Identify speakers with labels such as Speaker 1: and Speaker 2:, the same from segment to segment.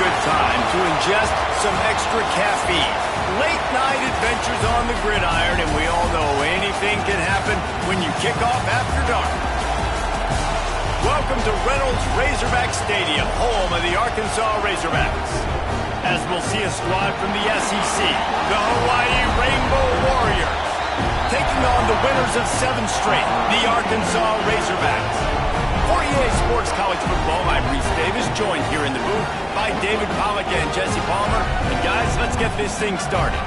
Speaker 1: good time to ingest some extra caffeine. Late night adventures on the gridiron, and we all know anything can happen when you kick off after dark. Welcome to Reynolds Razorback Stadium, home of the Arkansas Razorbacks. As we'll see a squad from the SEC, the Hawaii Rainbow Warriors, taking on the winners of 7 straight, the Arkansas Razorbacks. For EA Sports College Football, I'm Reese Davis, joined here in the booth by David Pollack and Jesse Palmer. And guys, let's get this thing started.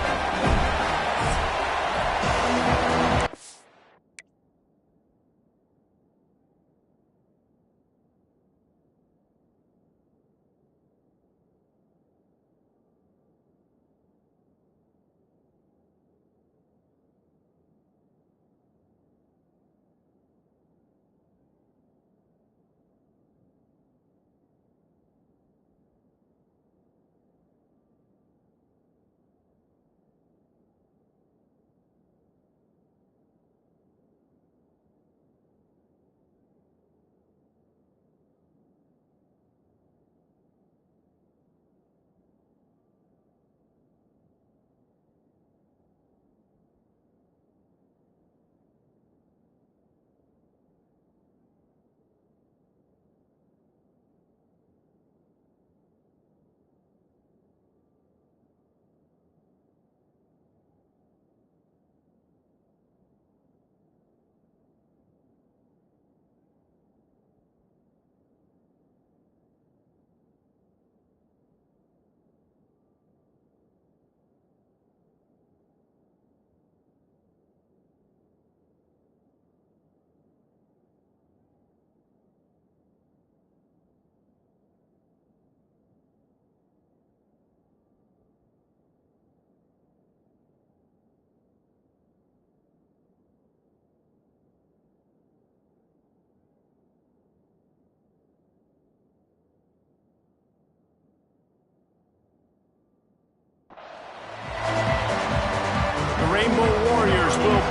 Speaker 1: Rainbow Warriors will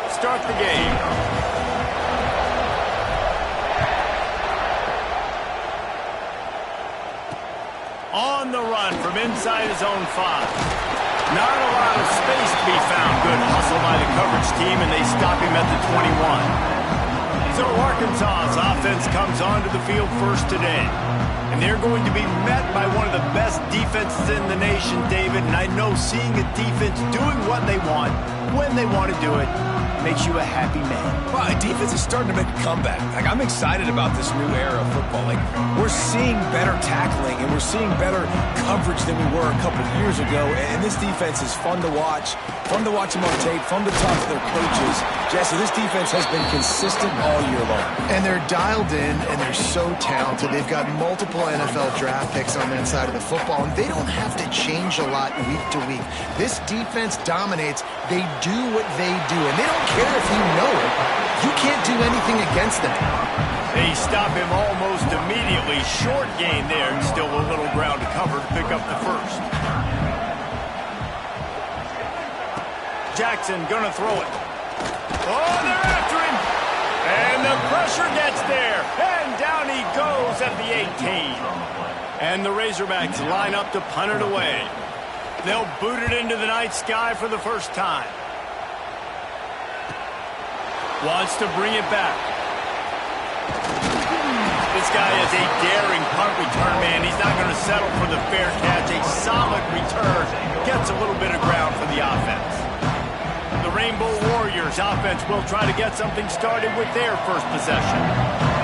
Speaker 1: start the game. On the run from inside his own 5. Not a lot of space to be found. Good hustle by the coverage team, and they stop him at the 21. So Arkansas's offense comes onto the field first today. And they're going to be met by one of the best defenses in the nation, David. And I know seeing a defense doing what they want, when they want to do it, makes you a happy man.
Speaker 2: Well, defense is starting to make a comeback. I'm excited about this new era of football. We're seeing better tackling, and we're seeing better coverage than we were a couple of years ago. And this defense is fun to watch them on tape, fun to talk to their coaches. Jesse, this defense has been consistent all year long.
Speaker 3: And they're dialed in, and they're so talented. They've got multiple NFL draft picks on that side of the football, and they don't have to change a lot week to week. This defense dominates. They do what they do, and they don't care if you know it. You can't do anything against them.
Speaker 1: They stop him almost immediately. Short gain there, and still a little ground to cover to pick up the first. Jackson gonna throw it. Oh, they're after him! And the pressure gets there. And down he goes at the 18. And the Razorbacks line up to punt it away. They'll boot it into the night sky for the first time. Wants to bring it back. This guy is a daring punt return man. He's not going to settle for the fair catch. A solid return. Gets a little bit of ground for the offense. The Rainbow Warriors offense will try to get something started with their first possession.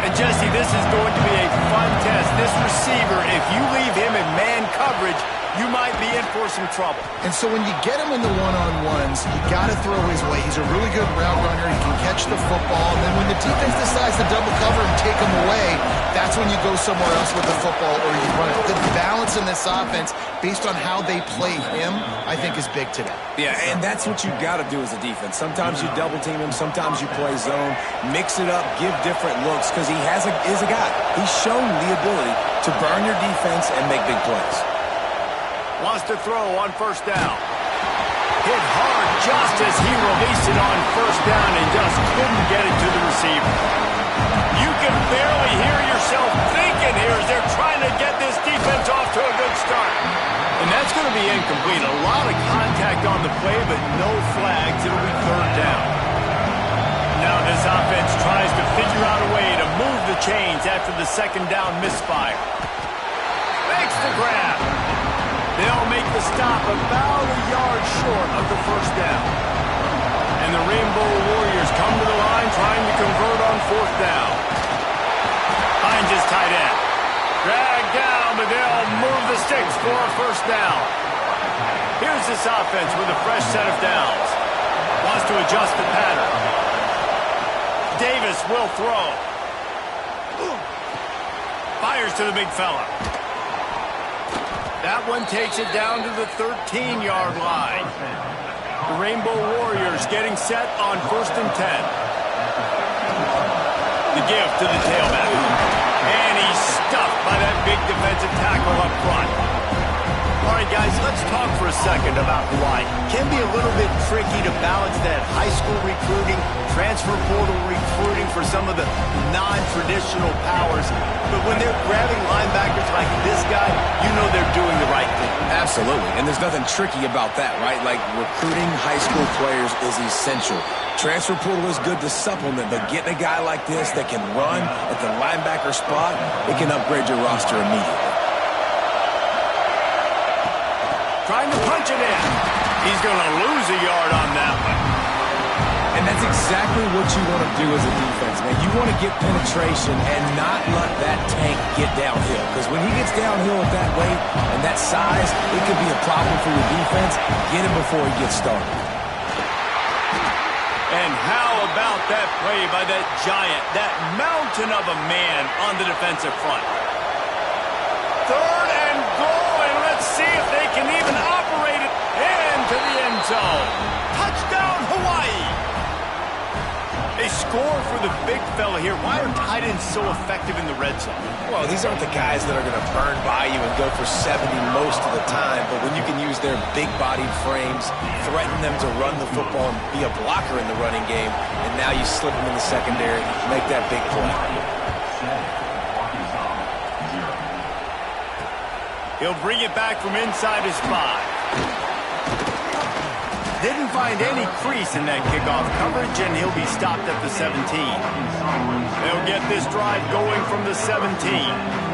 Speaker 1: And Jesse, this is going to be a fun test. This receiver, if you leave him in man coverage, you might be in for some trouble.
Speaker 3: And so when you get him in the one-on-ones, you got to throw his way. He's a really good route runner. He can catch the football. And then when the defense decides to double cover and take him away, that's when you go somewhere else with the football or you run it. The balance in this offense, based on how they play him, I think is big today.
Speaker 2: Yeah, and that's what you got to do as a defense. Sometimes you double team him. Sometimes you play zone. Mix it up. Give different looks because he is a guy. He's shown the ability to burn your defense and make big plays.
Speaker 1: Wants to throw on first down. Hit hard just as he released it on first down and just couldn't get it to the receiver. You can barely hear your yourself thinking here as they're trying to get this defense off to a good start. And that's going to be incomplete. A lot of contact on the play, but no flags. It'll be third down. Now this offense tries to figure out a way to move the chains after the second down misfire. Makes the grab. They'll make the stop about a yard short of the first down. And the Rainbow Warriors come to the line trying to convert on fourth down. Finds his tight end. Dragged down, but they'll move the sticks for a first down. Here's this offense with a fresh set of downs. Wants to adjust the pattern. Davis will throw. Fires to the big fella. That one takes it down to the 13-yard line. The Rainbow Warriors getting set on 1st and 10. The give to the tailback. And he's stuffed by that big defensive tackle up front. All right, guys, let's talk for a second about Hawaii. Can be a little bit tricky to balance that high school recruiting, transfer portal recruiting for some of the non-traditional powers. But when they're grabbing linebackers like this guy, you know they're doing the right thing.
Speaker 2: Absolutely, and there's nothing tricky about that, right? Like, recruiting high school players is essential. Transfer portal is good to supplement, but getting a guy like this that can run at the linebacker spot, it can upgrade your roster immediately.
Speaker 1: Trying to punch it in. He's going to lose a yard on that one.
Speaker 2: And that's exactly what you want to do as a defense, man. You want to get penetration and not let that tank get downhill. Because when he gets downhill at that weight and that size, it could be a problem for your defense. Get him before he gets started.
Speaker 1: And how about that play by that giant, that mountain of a man on the defensive front? Third and goal, and let's see if they can even operate it into the end zone. Touchdown, Hawaii! They score for the big fella here. Why are tight ends so effective in the red zone?
Speaker 2: Well, these aren't the guys that are going to burn by you and go for 70 most of the time, but when you can use their big-bodied frames, threaten them to run the football and be a blocker in the running game, and now you slip them in the secondary, make that big play.
Speaker 1: He'll bring it back from inside his 5. Didn't find any crease in that kickoff coverage, and he'll be stopped at the 17. They'll get this drive going from the 17.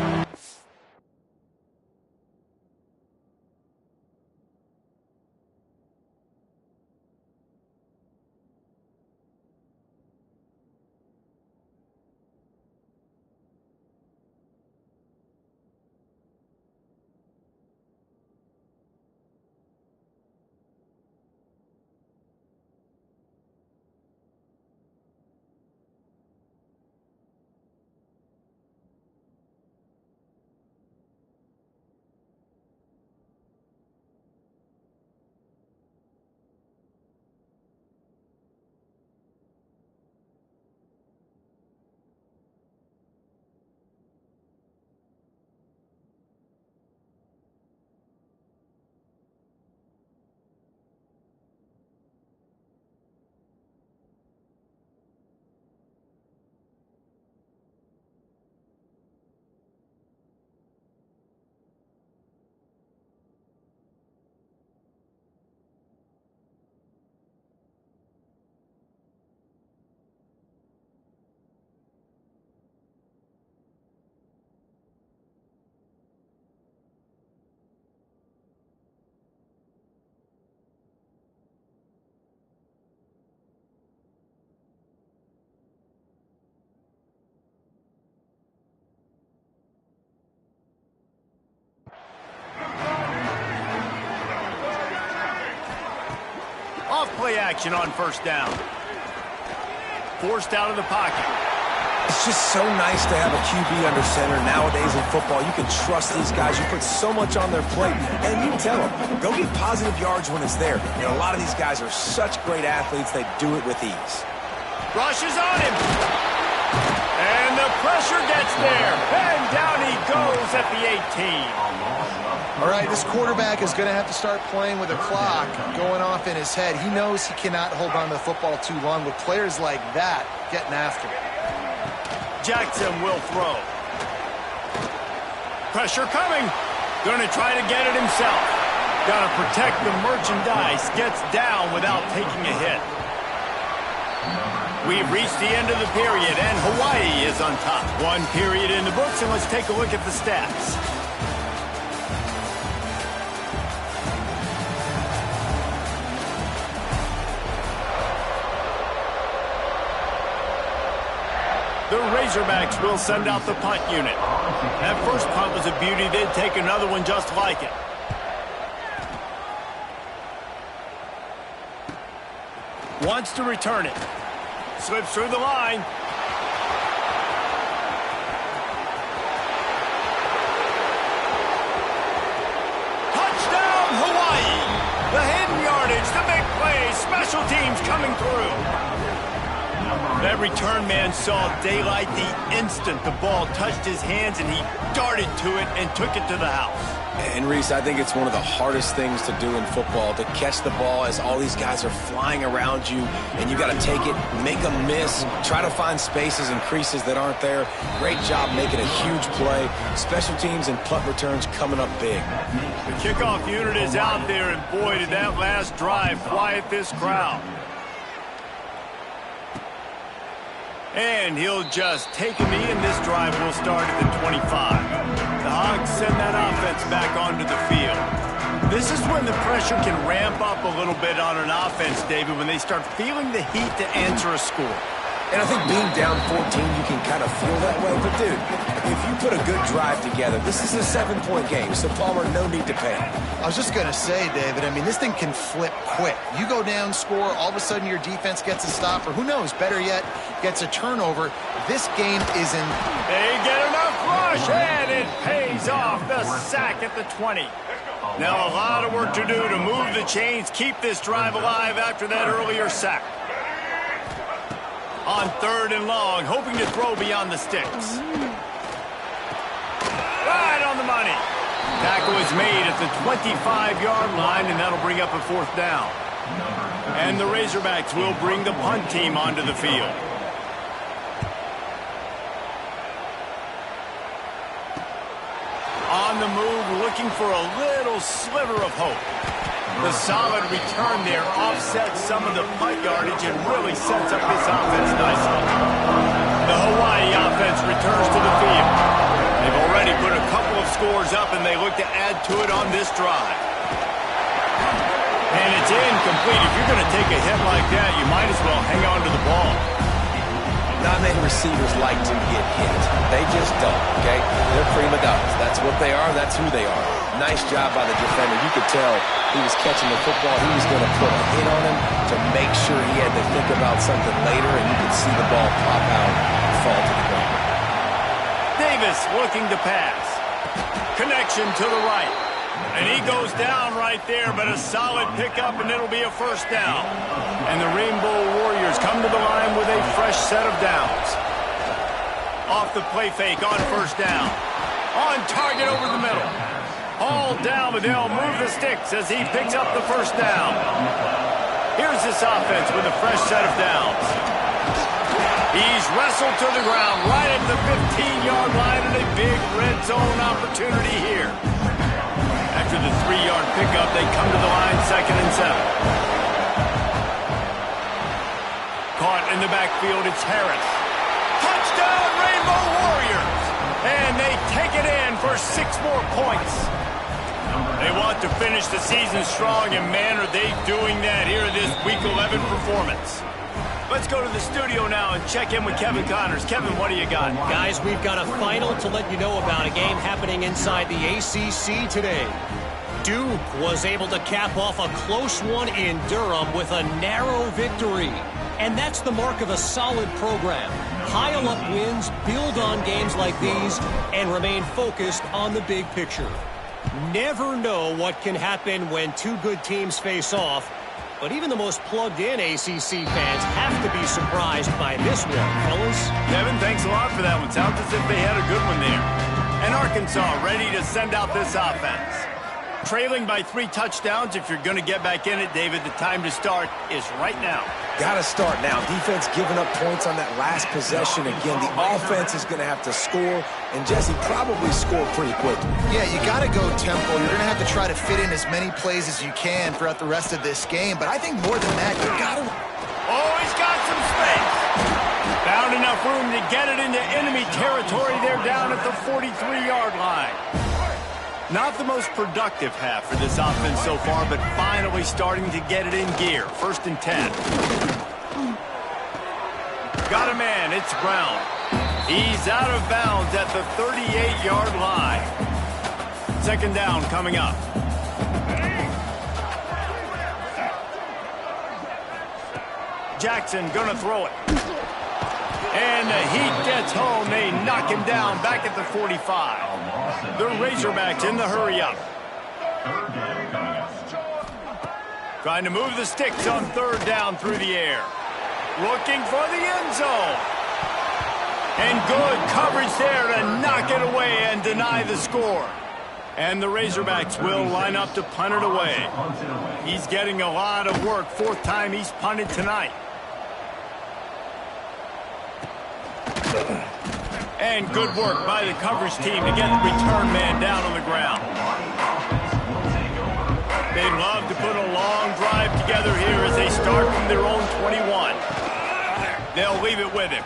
Speaker 1: Off-play action on first down. Forced out of the pocket.
Speaker 2: It's just so nice to have a QB under center nowadays in football. You can trust these guys. You put so much on their plate. And you can tell them, go get positive yards when it's there. And a lot of these guys are such great athletes, they do it with ease.
Speaker 1: Rushes on him. And the pressure gets there. And down he goes at the 18.
Speaker 3: All right, this quarterback is going to have to start playing with a clock going off in his head. He knows he cannot hold on to the football too long with players like that getting after him.
Speaker 1: Jackson will throw. Pressure coming. Going to try to get it himself. Got to protect the merchandise. Gets down without taking a hit. We've reached the end of the period, and Hawaii is on top. One period in the books, and let's take a look at the stats. The Razorbacks will send out the punt unit. That first punt was a beauty. They'd take another one just like it. Wants to return it. Slips through the line. Touchdown, Hawaii! The hidden yardage, the big play, special teams coming through. That return man saw daylight the instant the ball touched his hands, and he darted to it and took it to the house.
Speaker 2: And Reese, I think it's one of the hardest things to do in football, to catch the ball as all these guys are flying around you, and you got to take it, make them miss, try to find spaces and creases that aren't there. Great job making a huge play. Special teams and punt returns coming up big.
Speaker 1: The kickoff unit is out there, and boy, did that last drive quiet this crowd. And he'll just take a knee, and this drive will start at the 25. The Hogs send that offense back onto the field. This is when the pressure can ramp up a little bit on an offense, David, when they start feeling the heat to answer a score.
Speaker 2: And I think being down 14, you can kind of feel that way. But, dude, if you put a good drive together, this is a 7-point game, so Palmer, no need to panic.
Speaker 3: I was just going to say, David, I mean, this thing can flip quick. You go down, score, all of a sudden your defense gets a stop, or who knows, better yet, gets a turnover. This game is in...
Speaker 1: They get enough rush, and it pays off. The sack at the 20. Now a lot of work to do to move the chains, keep this drive alive after that earlier sack. On 3rd and long, hoping to throw beyond the sticks. Right on the money. Tackle is made at the 25-yard line, and that'll bring up a 4th down. And the Razorbacks will bring the punt team onto the field. On the move, looking for a little sliver of hope. The solid return there offsets some of the punt yardage and really sets up this offense nicely. The Hawaii offense returns to the field. They've already put a couple of scores up, and they look to add to it on this drive. And it's incomplete. If you're going to take a hit like that, you might as well hang on to the ball.
Speaker 2: Not many receivers like to get hit. They just don't, okay? They're prima donnas. That's what they are. That's who they are. Nice job by the defender. You could tell he was catching the football. He was going to put a hit on him to make sure he had to think about something later, and you could see the ball pop out and fall to the ground.
Speaker 1: Davis looking to pass. Connection to the right. And he goes down right there, but a solid pickup, and it'll be a 1st down. And the Rainbow Warriors come to the line with a fresh set of downs. Off the play fake on 1st down. On target over the middle. All down, but they'll move the sticks as he picks up the 1st down. Here's this offense with a fresh set of downs. He's wrestled to the ground right at the 15-yard line, and a big red zone opportunity here. After the 3-yard pickup, they come to the line 2nd and 7. Caught in the backfield, it's Harris. Touchdown, Rainbow Warriors! And they take it in for 6 more points. They want to finish the season strong, and man, are they doing that here in this Week 11 performance. Let's go to the studio now and check in with Kevin Connors. Kevin, what do you got?
Speaker 4: Guys, we've got a final to let you know about, a game happening inside the ACC today. Duke was able to cap off a close one in Durham with a narrow victory. And that's the mark of a solid program. Pile up wins, build on games like these, and remain focused on the big picture. Never know what can happen when 2 good teams face off. But even the most plugged-in ACC fans have to be surprised by this one, fellas.
Speaker 1: Kevin, thanks a lot for that one. Sounds as if they had a good one there. And Arkansas ready to send out this offense. Trailing by 3 touchdowns. If you're going to get back in it, David, the time to start is right now.
Speaker 2: Got to start now. Defense giving up points on that last possession. Again, the offense is going to have to score, and Jesse probably score pretty quickly.
Speaker 3: Yeah, you got to go tempo. You're going to have to try to fit in as many plays as you can throughout the rest of this game. But I think more than that, you got to...
Speaker 1: Oh, he's got some space. Found enough room to get it into enemy territory. They're down at the 43-yard line. Not the most productive half for this offense so far, but finally starting to get it in gear. 1st and 10. Got a man. It's Brown. He's out of bounds at the 38-yard line. 2nd down coming up. Jackson gonna throw it. And the heat gets home. They knock him down back at the 45. The Razorbacks in the hurry-up. Trying to move the sticks on 3rd down through the air. Looking for the end zone. And good coverage there to knock it away and deny the score. And the Razorbacks will line up to punt it away. He's getting a lot of work. 4th time he's punted tonight. And good work by the coverage team to get the return man down on the ground. They'd love to put a long drive together here as they start from their own 21. They'll leave it with him.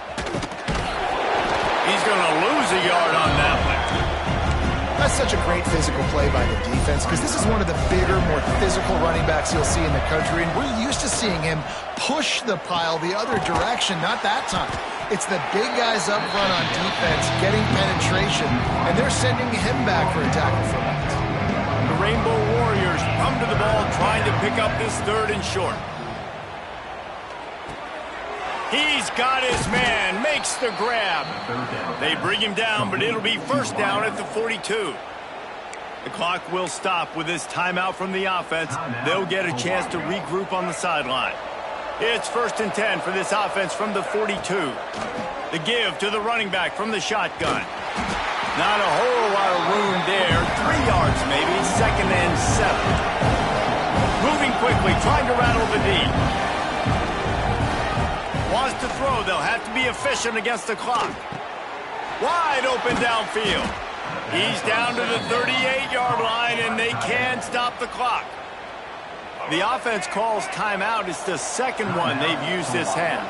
Speaker 1: He's going to lose a yard on that one.
Speaker 3: That's such a great physical play by the defense because this is one of the bigger, more physical running backs you'll see in the country, and we're used to seeing him push the pile the other direction, not that time. It's the big guys up front on defense getting penetration, and they're sending him back for a tackle for that.
Speaker 1: The Rainbow Warriors come to the ball trying to pick up this 3rd and short. He's got his man, makes the grab. They bring him down, but it'll be 1st down at the 42. The clock will stop with this timeout from the offense. They'll get a chance to regroup on the sideline. It's 1st and 10 for this offense from the 42. The give to the running back from the shotgun. Not a whole lot of room there. 3 yards maybe. 2nd and 7. Moving quickly, trying to rattle the D. Wants to throw. They'll have to be efficient against the clock. Wide open downfield. He's down to the 38-yard line, and they can't stop the clock. The offense calls timeout. It's the 2nd one they've used this half.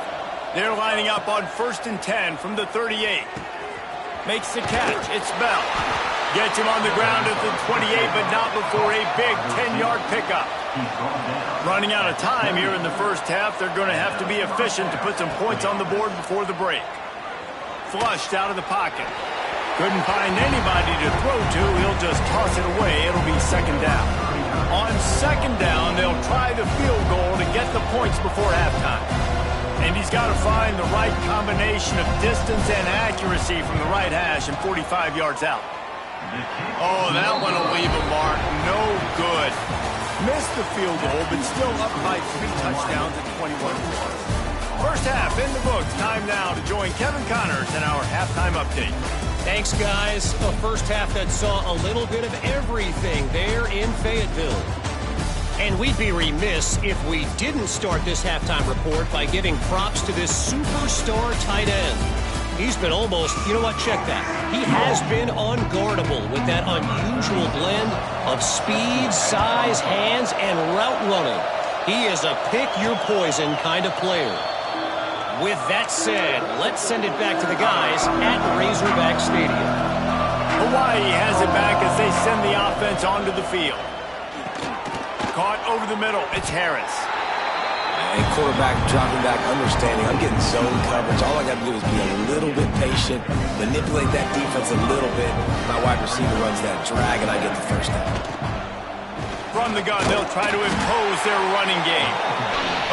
Speaker 1: They're lining up on 1st and 10 from the 38. Makes the catch. It's Bell. Gets him on the ground at the 28, but not before a big 10-yard pickup. Running out of time here in the 1st half. They're going to have to be efficient to put some points on the board before the break. Flushed out of the pocket. Couldn't find anybody to throw to. He'll just toss it away. It'll be 2nd down. On 2nd down, they'll try the field goal to get the points before halftime. And he's got to find the right combination of distance and accuracy from the right hash and 45 yards out. Oh, that one will leave a mark. No good. Missed the field goal, but still up by 3 touchdowns at 21 points. 1st half in the books. Time now to join Kevin Connors in our halftime update.
Speaker 4: Thanks, guys. A 1st half that saw a little bit of everything there in Fayetteville. And we'd be remiss if we didn't start this halftime report by giving props to this superstar tight end. He's been almost, you know what, check that. He has been unguardable with that unusual blend of speed, size, hands, and route running. He is a pick-your-poison kind of player. With that said, let's send it back to the guys at Razorback Stadium.
Speaker 1: Hawaii has it back as they send the offense onto the field. Caught over the middle. It's Harris.
Speaker 2: And quarterback dropping back, understanding. I'm getting zone coverage. All I got to do is be a little bit patient, manipulate that defense a little bit. My wide receiver runs that drag, and I get the 1st down.
Speaker 1: From the gun, they'll try to impose their running game.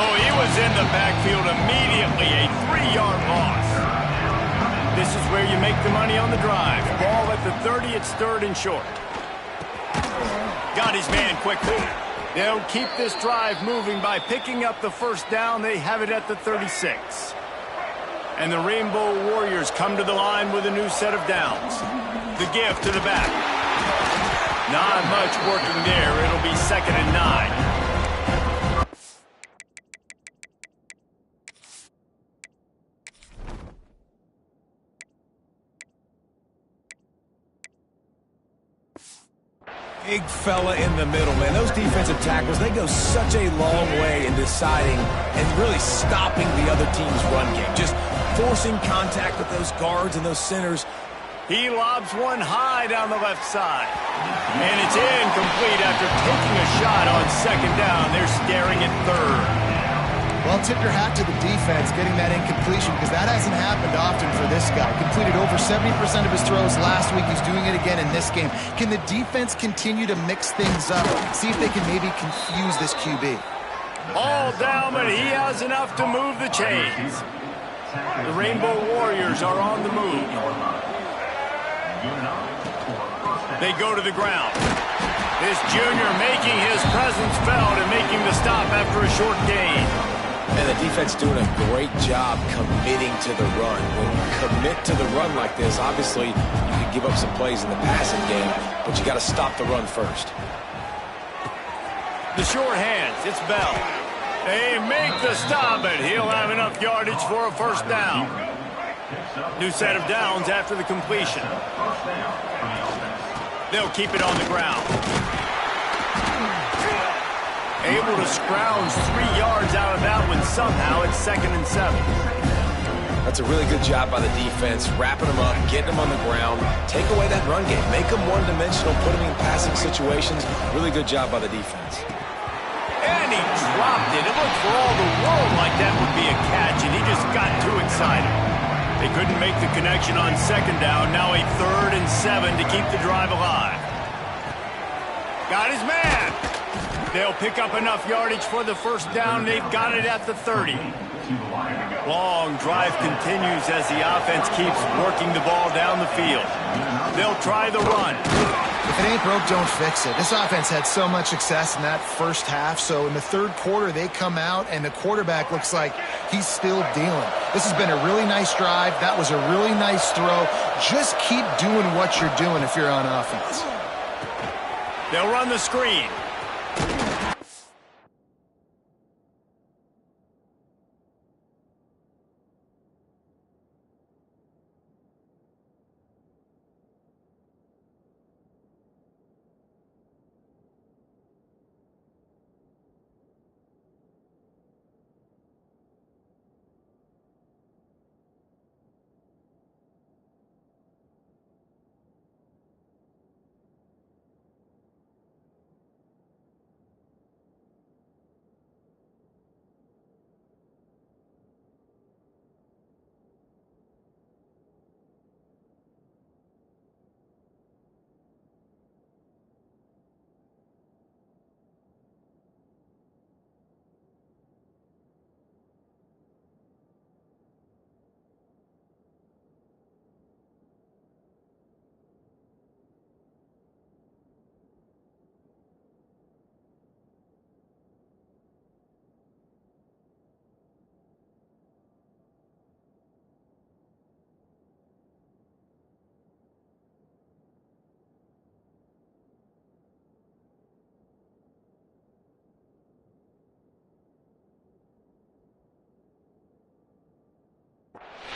Speaker 1: Oh, he was in the backfield immediately. A 3-yard loss. This is where you make the money on the drive. Ball at the 30. It's 3rd and short. Got his man quickly. They'll keep this drive moving by picking up the 1st down. They have it at the 36. And the Rainbow Warriors come to the line with a new set of downs. The give to the back. Not much working there. It'll be 2nd and 9.
Speaker 2: Big fella in the middle, man. Those defensive tackles, they go such a long way in deciding and really stopping the other team's run game. Just forcing contact with those guards and those centers.
Speaker 1: He lobs one high down the left side. And it's incomplete after taking a shot on 2nd down. They're staring at 3rd.
Speaker 3: Well, tip your hat to the defense getting that incompletion because that hasn't happened often for this guy. Completed over 70% of his throws last week. He's doing it again in this game. Can the defense continue to mix things up? See if they can maybe confuse this QB.
Speaker 1: All down, but he has enough to move the chains. The Rainbow Warriors are on the move. They go to the ground. This junior making his presence felt and making the stop after a short gain.
Speaker 2: And the defense doing a great job committing to the run. When you commit to the run like this, obviously you can give up some plays in the passing game, but you got to stop the run first.
Speaker 1: The short hands, it's Bell. They make the stop, but he'll have enough yardage for a 1st down. New set of downs after the completion. They'll keep it on the ground. Able to scrounge 3 yards out of that one somehow. It's 2nd and 7.
Speaker 2: That's a really good job by the defense, wrapping them up, getting them on the ground, take away that run game, make them one-dimensional, put them in passing situations. Really good job by the defense.
Speaker 1: And he dropped it. It looked for all the world like that would be a catch, and he just got too excited. They couldn't make the connection on 2nd down. Now a 3rd and 7 to keep the drive alive. Got his man. They'll pick up enough yardage for the 1st down. They've got it at the 30. Long drive continues as the offense keeps working the ball down the field. They'll try the run.
Speaker 3: If it ain't broke, don't fix it. This offense had so much success in that 1st half, so in the 3rd quarter, they come out, and the quarterback looks like he's still dealing. This has been a really nice drive. That was a really nice throw. Just keep doing what you're doing if you're on offense.
Speaker 1: They'll run the screen.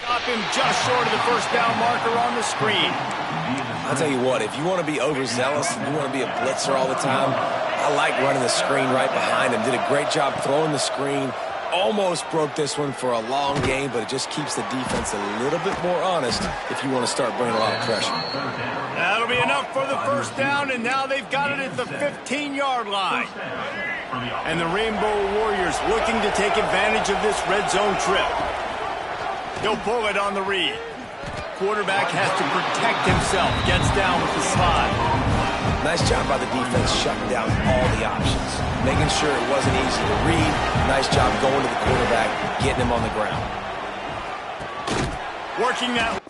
Speaker 1: Stop him just short of the 1st down marker on the screen.
Speaker 2: I'll tell you what, if you want to be overzealous and you want to be a blitzer all the time, I like running the screen right behind him. Did a great job throwing the screen. Almost broke this one for a long game, but it just keeps the defense a little bit more honest if you want to start bringing a lot of pressure.
Speaker 1: That'll be enough for the 1st down, and now they've got it at the 15-yard line. And the Rainbow Warriors looking to take advantage of this red zone trip. He'll pull it on the read. Quarterback has to protect himself. Gets down with the slide.
Speaker 2: Nice job by the defense shutting down all the options. Making sure it wasn't easy to read. Nice job going to the quarterback, getting him on the ground.
Speaker 1: Working that.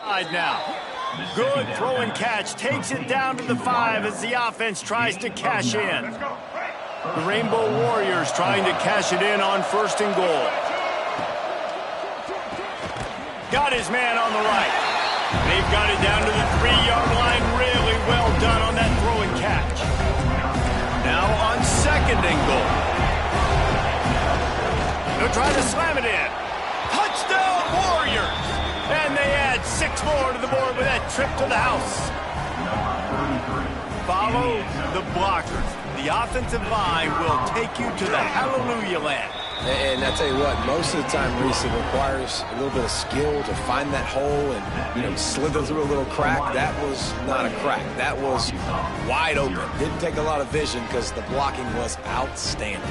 Speaker 1: Now. Good throw and catch. Takes it down to the 5 as the offense tries to cash in. The Rainbow Warriors trying to cash it in on 1st and goal. Got his man on the right. They've got it down to the 3-yard line. Really well done on that throw and catch. Now on 2nd and goal. They'll try to slam it in. Touchdown Warriors! And they add 6 more to the board with that trip to the house. Follow the blockers. The offensive line will take you to the hallelujah land.
Speaker 2: And I tell you what, most of the time, Reese, it requires a little bit of skill to find that hole and, slither through a little crack. That was not a crack. That was wide open. Didn't take a lot of vision because the blocking was outstanding.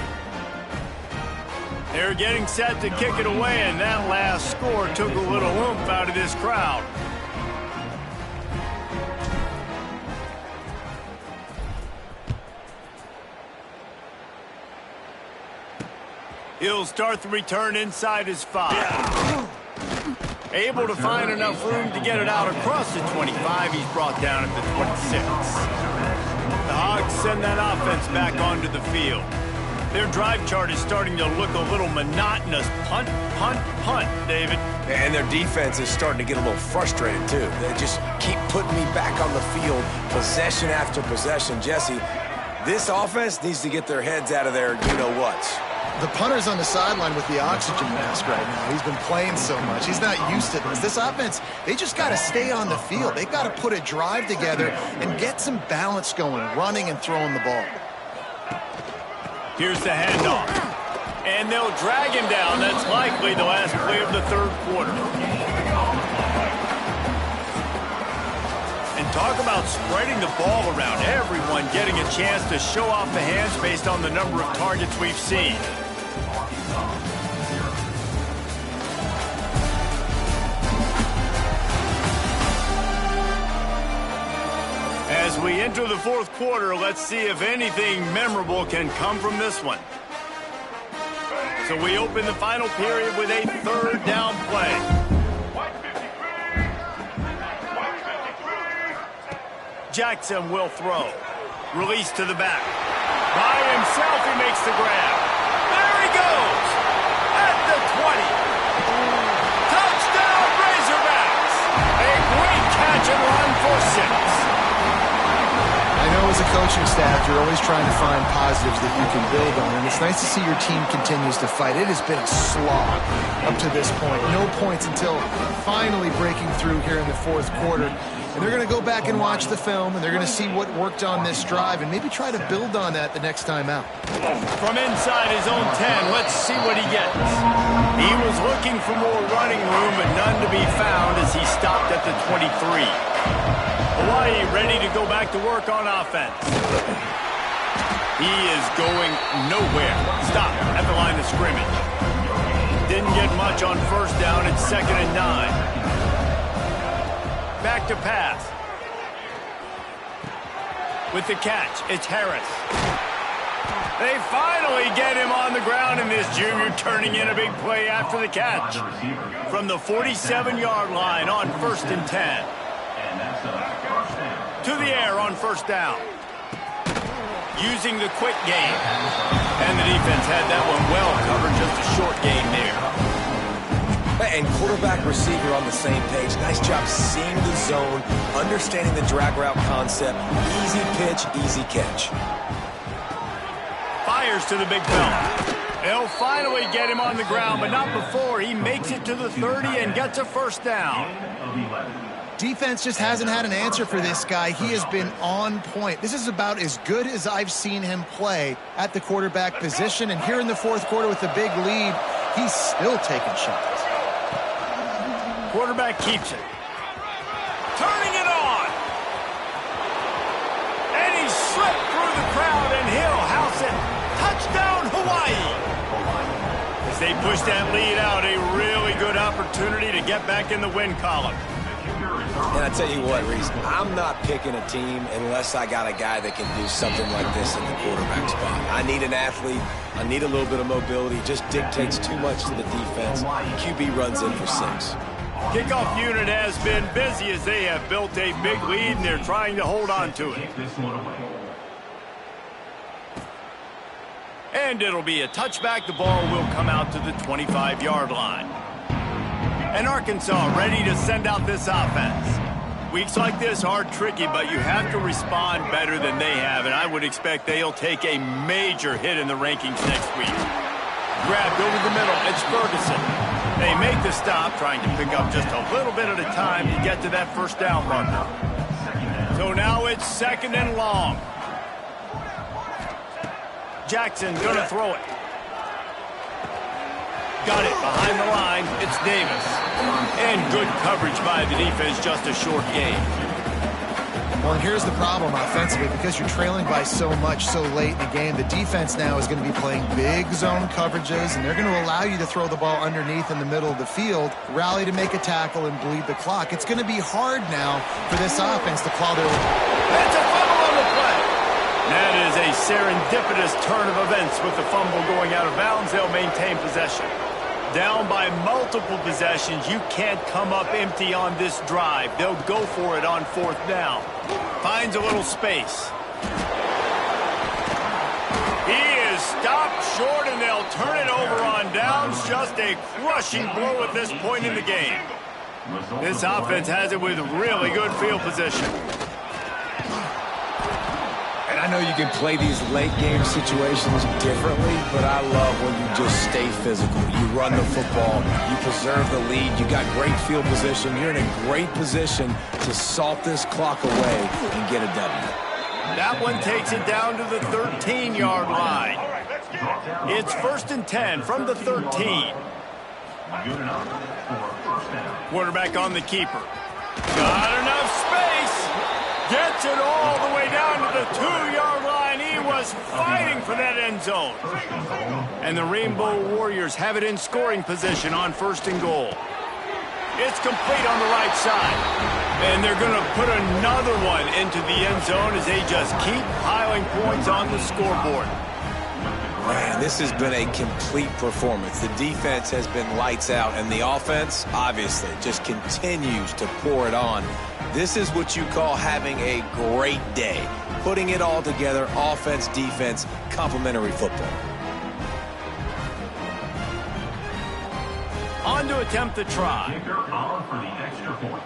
Speaker 1: They're getting set to kick it away, and that last score took a little oomph out of this crowd. He'll start the return inside his 5. Able to find enough room to get it out across the 25. He's brought down at the 26. The Hogs send that offense back onto the field. Their drive chart is starting to look a little monotonous. Punt, punt, punt, David.
Speaker 2: And their defense is starting to get a little frustrated, too. They just keep putting me back on the field, possession after possession. Jesse, this offense needs to get their heads out of their you-know-whats.
Speaker 3: The punter's on the sideline with the oxygen mask right now. He's been playing so much. He's not used to this. This offense, they just got to stay on the field. They've got to put a drive together and get some balance going, running and throwing the ball.
Speaker 1: Here's the handoff. And they'll drag him down. That's likely the last play of the 3rd quarter. And talk about spreading the ball around. Everyone getting a chance to show off the hands based on the number of targets we've seen. As we enter the 4th quarter, let's see if anything memorable can come from this one. So we open the final period with a 3rd down play. Jackson will throw. Release to the back. By himself, he makes the grab. There he goes! At the 20. Touchdown, Razorbacks! A great catch and run for 6.
Speaker 3: I know as a coaching staff, you're always trying to find positives that you can build on, and it's nice to see your team continues to fight. It has been a slog up to this point. No points until finally breaking through here in the 4th quarter. And they're going to go back and watch the film, and they're going to see what worked on this drive and maybe try to build on that the next time out.
Speaker 1: From inside his own 10, let's see what he gets. He was looking for more running room, but none to be found as he stopped at the 23. Hawaii ready to go back to work on offense. He is going nowhere. Stop at the line of scrimmage. Didn't get much on 1st down. It's 2nd and 9. Back to pass. With the catch, it's Harris. They finally get him on the ground, and this junior turning in a big play after the catch. From the 47-yard line on 1st and 10. To the air on 1st down. Using the quick game. And the defense had that one well covered, just a short gain there.
Speaker 2: And quarterback receiver on the same page. Nice job seeing the zone, understanding the drag route concept. Easy pitch, easy catch.
Speaker 1: Fires to the big fella. They'll finally get him on the ground, but not before he makes it to the 30 and gets a 1st down.
Speaker 3: Defense just hasn't had an answer for this guy. He has been on point. This is about as good as I've seen him play at the quarterback position. And here in the 4th quarter with the big lead, he's still taking shots.
Speaker 1: Quarterback keeps it. Turning it on. And he slipped through the crowd, and he'll house it. Touchdown, Hawaii. As they push that lead out, a really good opportunity to get back in the win column.
Speaker 2: And I tell you what, Reese, I'm not picking a team unless I got a guy that can do something like this in the quarterback spot. I need an athlete. I need a little bit of mobility. Just dictates too much to the defense. QB runs in for 6.
Speaker 1: Kickoff unit has been busy as they have built a big lead, and they're trying to hold on to it. And it'll be a touchback. The ball will come out to the 25-yard line. And Arkansas ready to send out this offense. Weeks like this are tricky, but you have to respond better than they have, and I would expect they'll take a major hit in the rankings next week. Grabbed over the middle, it's Ferguson. They make the stop, trying to pick up just a little bit at a time to get to that first down marker. So now it's 2nd and long. Jackson gonna throw it. Got it behind the line. It's Davis. And good coverage by the defense, just a short game.
Speaker 3: Well, and here's the problem offensively. Because you're trailing by so much so late in the game, the defense now is going to be playing big zone coverages, and they're going to allow you to throw the ball underneath in the middle of the field, rally to make a tackle, and bleed the clock. It's going to be hard now for this offense to claw their...
Speaker 1: That's a fumble on the play. That is a serendipitous turn of events with the fumble going out of bounds. They'll maintain possession. Down by multiple possessions, you can't come up empty on this drive. They'll go for it on 4th down. Finds a little space. He is stopped short, and they'll turn it over on downs. Just a crushing blow at this point in the game. This offense has it with really good field position.
Speaker 2: I know you can play these late-game situations differently, but I love when you just stay physical. You run the football, you preserve the lead, you got great field position. You're in a great position to salt this clock away and get a W.
Speaker 1: That one takes it down to the 13-yard line. It's 1st and 10 from the 13. Quarterback on the keeper. Got enough space. Gets it all the way down to the 2-yard line. He was fighting for that end zone. And the Rainbow Warriors have it in scoring position on 1st and goal. It's complete on the right side. And they're going to put another one into the end zone as they just keep piling points on the scoreboard.
Speaker 2: Man, this has been a complete performance. The defense has been lights out, and the offense, obviously, just continues to pour it on. This is what you call having a great day. Putting it all together, offense, defense, complementary football.
Speaker 1: On to attempt the try.
Speaker 5: For the extra point.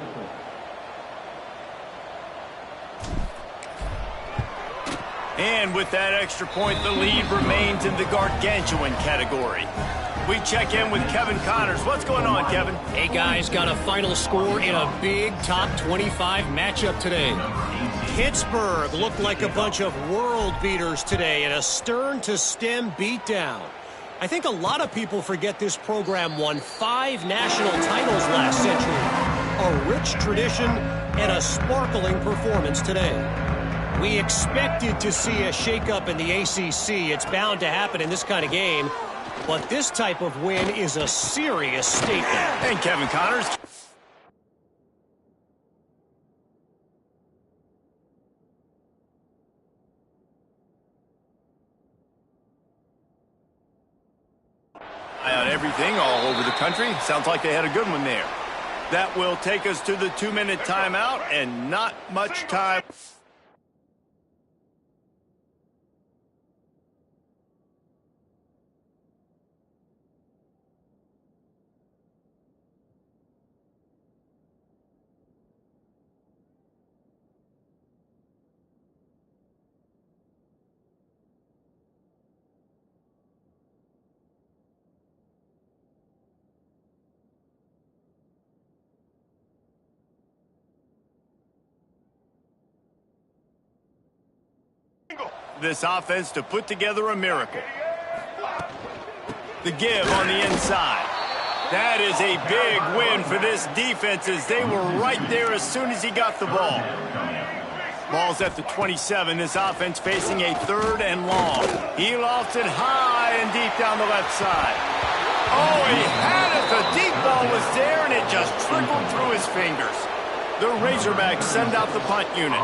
Speaker 1: And with that extra point, the lead remains in the gargantuan category. We check in with Kevin Connors. What's going on, Kevin?
Speaker 4: Hey, guys, got a final score in a big top 25 matchup today. Pittsburgh looked like a bunch of world beaters today in a stern-to-stem beatdown. I think a lot of people forget this program won 5 national titles last century. A rich tradition and a sparkling performance today. We expected to see a shakeup in the ACC. It's bound to happen in this kind of game. But this type of win is a serious statement.
Speaker 1: And Kevin Connors. On everything all over the country. Sounds like they had a good one there. That will take us to the 2-minute timeout, and not much time. This offense to put together a miracle. The give on the inside. That is a big win for this defense as they were right there as soon as he got the ball. Ball's at the 27. This offense facing a 3rd and long. He lofts it high and deep down the left side. Oh, he had it. The deep ball was there, and it just trickled through his fingers. The Razorbacks send out the punt unit.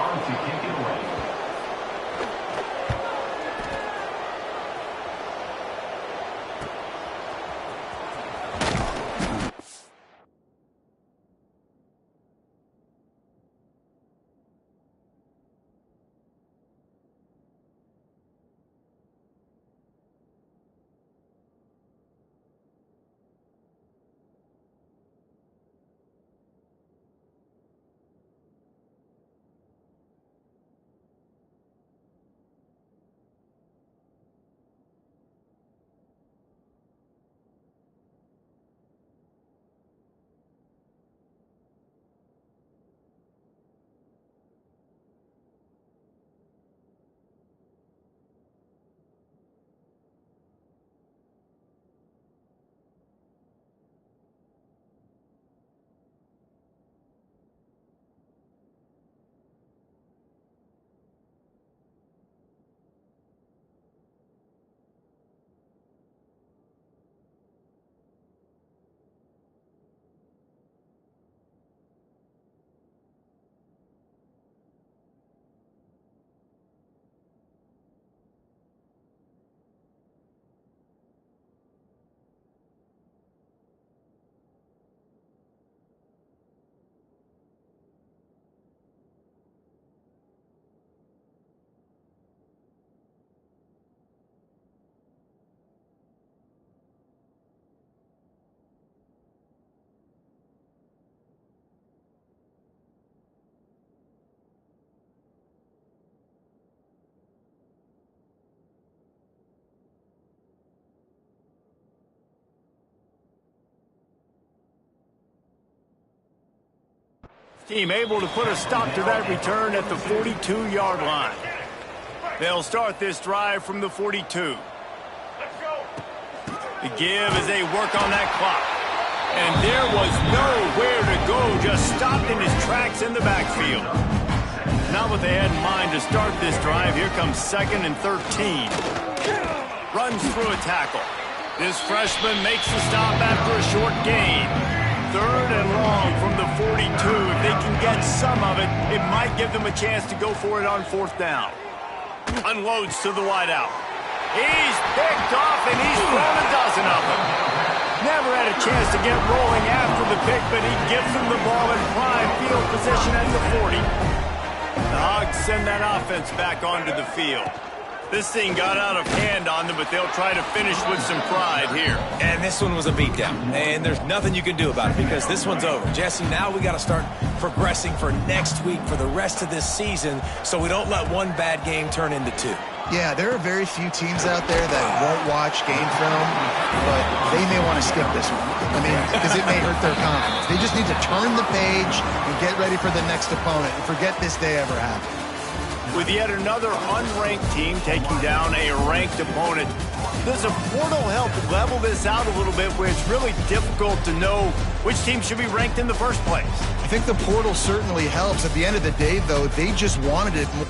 Speaker 1: Team able to put a stop to that return at the 42-yard line. They'll start this drive from the 42. The give as they work on that clock. And there was nowhere to go, just stopped in his tracks in the backfield. Not what they had in mind to start this drive. Here comes 2nd and 13. Runs through a tackle. This freshman makes the stop after a short gain. 3rd and long from the 42. If they can get some of it, it might give them a chance to go for it on 4th down. Unloads to the wideout. He's picked off, and he's thrown a dozen of them. Never had a chance to get rolling after the pick, but he gives them the ball in prime field position at the 40. The Hogs send that offense back onto the field. This thing got out of hand on them, but they'll try to finish with some pride here.
Speaker 2: And this one was a beatdown. And there's nothing you can do about it because this one's over. Jesse, now we got to start progressing for next week, for the rest of this season, so we don't let one bad game turn into 2.
Speaker 3: Yeah, there are very few teams out there that won't watch game film, but they may want to skip this one. I mean, because it may hurt their confidence. They just need to turn the page and get ready for the next opponent and forget this day ever happened.
Speaker 1: With yet another unranked team taking down a ranked opponent, does a portal help level this out a little bit where it's really difficult to know which team should be ranked in the first place?
Speaker 3: I think the portal certainly helps. At the end of the day, though, they just wanted it more.